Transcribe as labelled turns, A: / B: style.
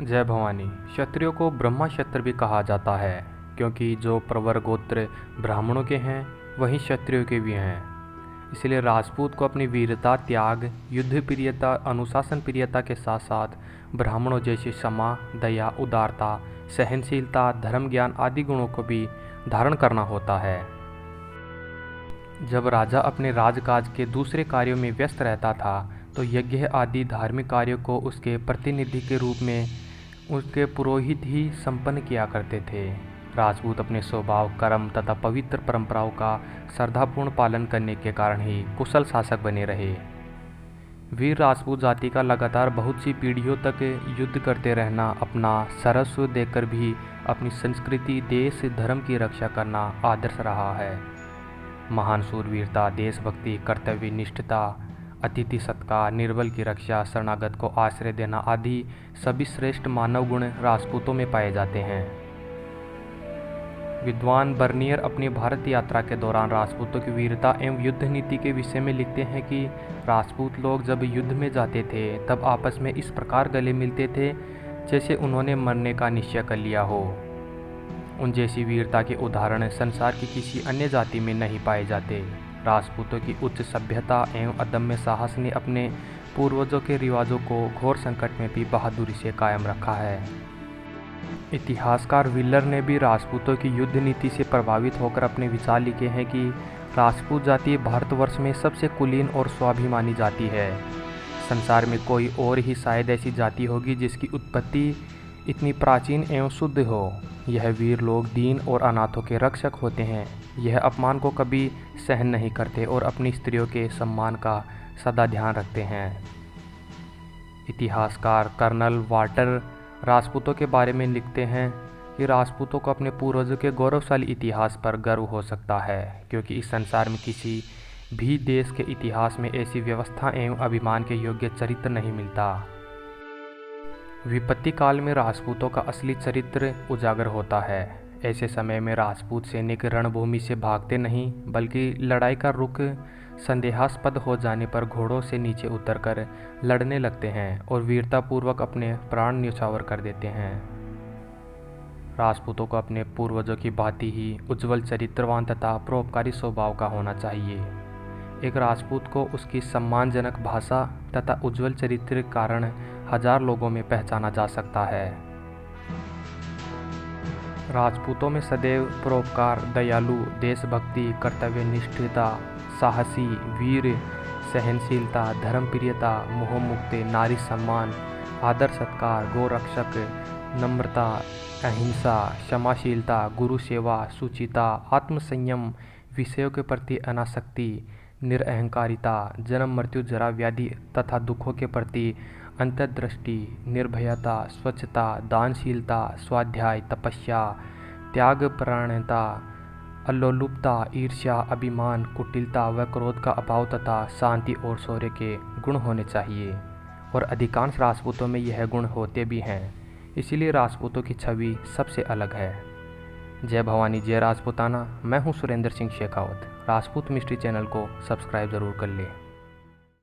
A: जय भवानी। क्षत्रियों को ब्रह्मा क्षत्र भी कहा जाता है क्योंकि जो प्रवर गोत्र ब्राह्मणों के हैं वहीं क्षत्रियों के भी हैं। इसलिए राजपूत को अपनी वीरता, त्याग, युद्ध प्रियता, अनुशासन प्रियता के साथ साथ ब्राह्मणों जैसी क्षमा, दया, उदारता, सहनशीलता, धर्म ज्ञान आदि गुणों को भी धारण करना होता है। जब राजा अपने राजकाज के दूसरे कार्यों में व्यस्त रहता था तो यज्ञ आदि धार्मिक कार्यों को उसके प्रतिनिधि के रूप में उसके पुरोहित ही संपन्न किया करते थे। राजपूत अपने स्वभाव, कर्म तथा पवित्र परंपराओं का श्रद्धापूर्ण पालन करने के कारण ही कुशल शासक बने रहे। वीर राजपूत जाति का लगातार बहुत सी पीढ़ियों तक युद्ध करते रहना, अपना सर्वस्व देकर भी अपनी संस्कृति, देश, धर्म की रक्षा करना आदर्श रहा है। महान शूरवीरता, देशभक्ति, कर्तव्य निष्ठता, अतिथि सत्कार, निर्बल की रक्षा, शरणागत को आश्रय देना आदि सभी श्रेष्ठ मानव गुण राजपूतों में पाए जाते हैं। विद्वान बर्नियर अपनी भारत यात्रा के दौरान राजपूतों की वीरता एवं युद्ध नीति के विषय में लिखते हैं कि राजपूत लोग जब युद्ध में जाते थे तब आपस में इस प्रकार गले मिलते थे जैसे उन्होंने मरने का निश्चय कर लिया हो। उन जैसी वीरता के उदाहरण संसार की किसी अन्य जाति में नहीं पाए जाते। राजपूतों की उच्च सभ्यता एवं अदम्य साहस ने अपने पूर्वजों के रिवाजों को घोर संकट में भी बहादुरी से कायम रखा है। इतिहासकार विलर ने भी राजपूतों की युद्ध नीति से प्रभावित होकर अपने विचार लिखे हैं कि राजपूत जाति भारतवर्ष में सबसे कुलीन और स्वाभिमानी जाति है। संसार में कोई और ही शायद ऐसी जाति होगी जिसकी उत्पत्ति इतनी प्राचीन एवं शुद्ध हो। यह वीर लोग दीन और अनाथों के रक्षक होते हैं। यह अपमान को कभी सहन नहीं करते और अपनी स्त्रियों के सम्मान का सदा ध्यान रखते हैं। इतिहासकार कर्नल वाल्टर राजपूतों के बारे में लिखते हैं कि राजपूतों को अपने पूर्वजों के गौरवशाली इतिहास पर गर्व हो सकता है क्योंकि इस संसार में किसी भी देश के इतिहास में ऐसी व्यवस्था एवं अभिमान के योग्य चरित्र नहीं मिलता। विपत्ति काल में राजपूतों का असली चरित्र उजागर होता है। ऐसे समय में राजपूत सैनिक रणभूमि से भागते नहीं बल्कि लड़ाई का रुख संदेहास्पद हो जाने पर घोड़ों से नीचे उतरकर लड़ने लगते हैं और वीरतापूर्वक अपने प्राण न्यौछावर कर देते हैं। राजपूतों को अपने पूर्वजों की भांति ही उज्ज्वल चरित्रवान तथा परोपकारी स्वभाव का होना चाहिए। एक राजपूत को उसकी सम्मानजनक भाषा तथा उज्ज्वल चरित्र के कारण हजार लोगों में पहचाना जा सकता है। राजपूतों में सदैव परोपकार, दयालु, देशभक्ति, कर्तव्यनिष्ठता, साहसी, वीर, सहनशीलता, धर्मप्रियता, मोहमुक्ति, नारी सम्मान, आदर सत्कार, गोरक्षक, नम्रता, अहिंसा, क्षमाशीलता, गुरु सेवा, शुचिता, आत्मसंयम, विषयों के प्रति अनासक्ति, निरअहंकारिता, जन्म, मृत्यु, जरा, व्याधि तथा दुखों के प्रति अंतर्दृष्टि, निर्भयता, स्वच्छता, दानशीलता, स्वाध्याय, तपस्या, त्यागपरायणता, अलोलुपता, ईर्ष्या, अभिमान, कुटिलता व क्रोध का अभाव तथा शांति और शौर्य के गुण होने चाहिए और अधिकांश राजपूतों में यह गुण होते भी हैं। इसीलिए राजपूतों की छवि सबसे अलग है। जय भवानी, जय राजपूताना। मैं हूं सुरेंद्र सिंह शेखावत। राजपूत मिस्ट्री चैनल को सब्सक्राइब ज़रूर कर लें।